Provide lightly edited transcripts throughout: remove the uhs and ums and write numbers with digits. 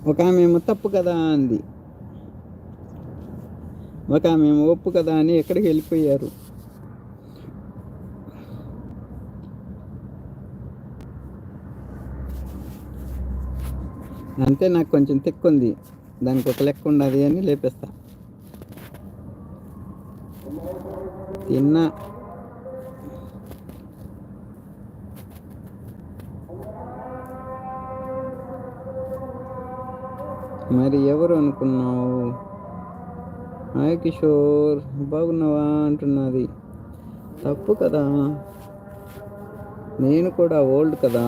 ఒక ఆమె ఏమో తప్పు కదా అంది, ఒక ఆమె ఏమో ఒప్పు కదా అని ఎక్కడికి వెళ్ళిపోయారు. అంటే నాకు కొంచెం తిక్కుంది, దానికి ఒక లెక్క ఉండదు అని లేపేస్తా. తిన్నా. మరి ఎవరు అనుకున్నావు? హాయ్ కిషోర్, బాగున్నావా అంటున్నది. తప్పు కదా, నేను కూడా ఓల్డ్ కదా.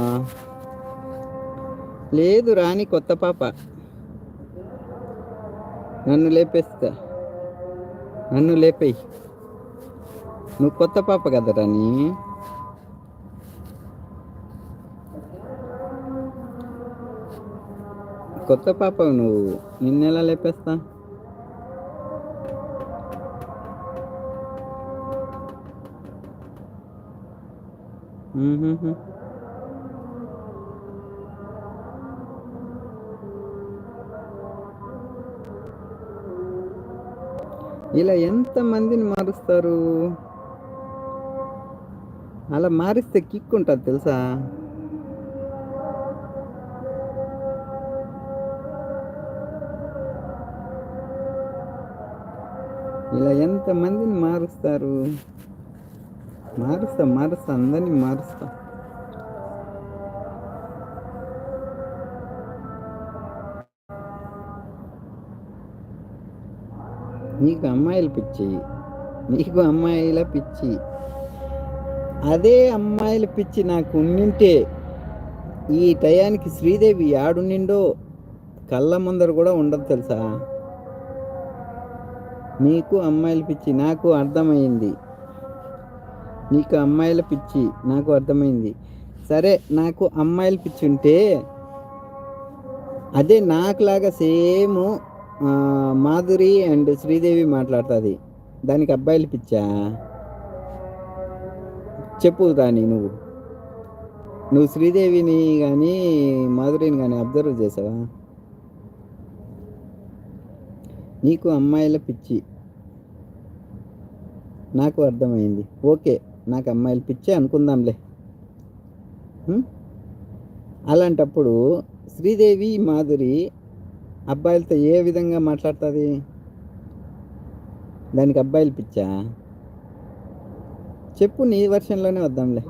లేదు రాని కొత్త పాప, నన్ను లేపేస్తా, నన్ను లేపేయి. నువ్వు కొత్త పాప కదా రాని. కొత్త పాప నువ్వు, నిన్నెలా లేపేస్తా? ఇలా ఎంతమందిని మారుస్తారు? అలా మారిస్తే కిక్ ఉంటుంది తెలుసా? ఇలా ఎంతమందిని మారుస్తారు? మారుస్తా అందరినీ మారుస్తా. నీకు అమ్మాయిల పిచ్చి, నీకు అమ్మాయిల పిచ్చి. అదే అమ్మాయిల పిచ్చి నాకు ఉండింటే ఈ టయానికి శ్రీదేవి ఆడునిండో కళ్ళ ముందర కూడా ఉండదు తెలుసా? నీకు అమ్మాయిల పిచ్చి నాకు అర్థమైంది, నీకు అమ్మాయిల పిచ్చి నాకు అర్థమైంది. సరే, నాకు అమ్మాయిల పిచ్చి ఉంటే అదే నాకులాగా సేమ్ మాధురి అండ్ శ్రీదేవి మాట్లాడుతుంది, దానికి అబ్బాయిల పిచ్చా? చెప్పు దాన్ని. నువ్వు శ్రీదేవిని కానీ మాధురిని కానీ అబ్జర్వ్ చేసావా? నీకు అమ్మాయిల పిచ్చి నాకు అర్థమైంది. ఓకే, నాకు అమ్మాయిల పిచ్చి అనుకుందాంలే. అలాంటప్పుడు శ్రీదేవి మాధురి అబ్బాయిలతో ఏ విధంగా మాట్లాడుతుంది? దానికి అబ్బాయిల పిచ్చా? చెప్పు, నీ వర్షన్లోనే వద్దాంలే.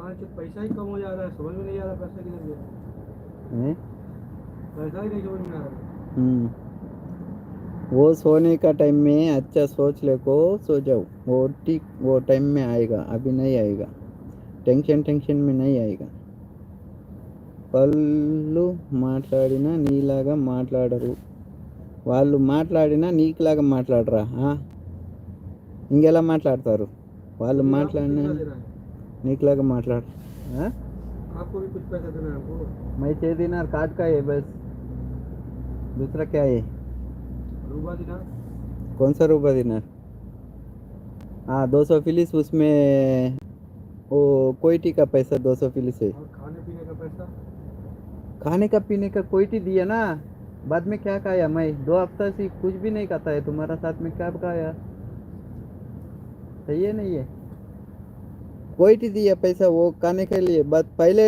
वो सोने का टाइम में अच्छा सोच ले को सो जाओ, वो ठीक वो टाइम में आएगा, अभी नहीं आएगा. टेंशन में नहीं आएगा. వాళ్ళు మాట్లాడినా నీలాగా మాట్లాడరు, వాళ్ళు మాట్లాడినా నీకులాగా మాట్లాడరా? ఇంకెలా మాట్లాడతారు? వాళ్ళు మాట్లాడినా నీకులాగా మాట్లాడరు. मैं 6 दिनार काट का है बस, दूसरा क्या है? कौन सा रूबा दिनार? 200 फिलिस, उसमें वो कोयटी का पैसा 200 फिलिस है. खाने का पीने का कोयटी दिया ना, बाद में क्या खाया? मैं 2 हफ्ता से कुछ भी नहीं खाता है, तुम्हारा साथ में क्या खाया? सही है नहीं है? कोयटी दिया पैसा वो खाने के लिए, बस पहले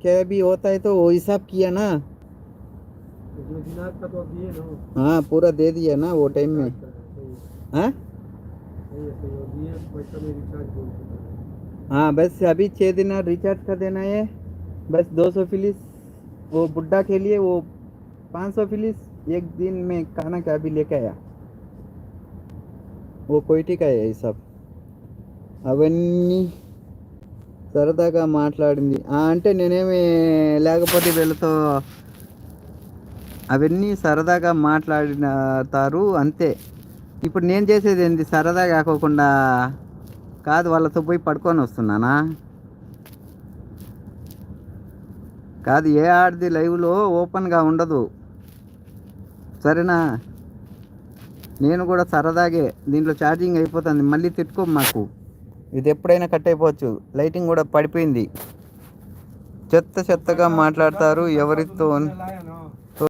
क्या भी होता है तो वो हिसाब किया ना. हाँ, पूरा दे दिया ना वो टाइम में. हाँ, बस अभी 6 दिन रिचार्ज कर देना है, बस 200 फिलिस वो बुड्ढा के लिए, वो 500 फिलिस एक दिन में खाना क्या भी लेके आया, वो कोयटी का है सब. అవన్నీ సరదాగా మాట్లాడింది అంటే నేనేమి లేకపోతే వీళ్ళతో అవన్నీ సరదాగా మాట్లాడినారు అంతే. ఇప్పుడు నేను చేసేది ఏంది? సరదాగా కాకోకుండా కాదు, వాళ్ళతో పోయి పడుకొని వస్తున్నానా? కాదు, ఏ ఆడది లైవ్లో ఓపెన్గా ఉండదు, సరేనా? నేను కూడా సరదాగే, దీంట్లో ఛార్జింగ్ అయిపోతుంది, మళ్ళీ తిట్టుకో మాకు. ఇది ఎప్పుడైనా కట్ అయిపోవచ్చు, లైటింగ్ కూడా పడిపోయింది. చెత్తగా మాట్లాడతారు ఎవరితో.